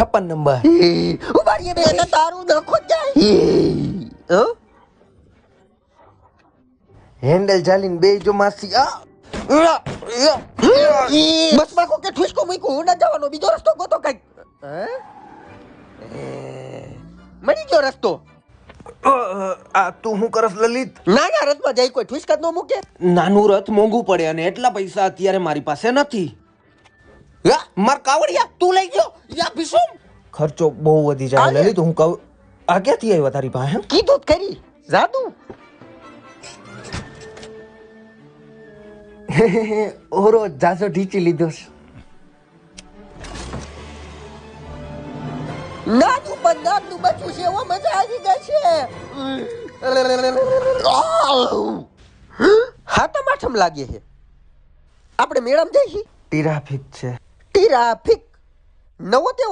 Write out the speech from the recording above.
56 number. ઉભારીએ બે તારું નખો જાય. હેન્ડલ ચાલીને બે જો માસી. બસ બાકો કે ઠુસકો મૂક્યું હું ન જવાનો બીજો રસ્તો ગોતો કઈક. મળી ગયો રસ્તો. આ તું શું કરસ લલિત? નાના રથમાં જઈ કોઈ ઠુસકા ન મૂકે. નાનું રથ મોંઘું પડે અને એટલા પૈસા અત્યારે મારી પાસે નથી. માર કાવડિયા તું લઈ ગયો યા ભીસુમ. ખર્ચો બહુ વધી જાય લલિત. હું કહું આ ક્યાંથી આવ્યા તારી પાસે? કીધું જ ખરી જાદુ. ઓરો જાજો ઢીચી લીધો છે. નાનું બચ્ચું છે એવો મજા આવી ગઈ છે. હાથમ આઠમ લાગે છે. આપણે મેળામાં જઈશી. ટ્રાફિક છે. ટ્રાફિક નવો તહેવાર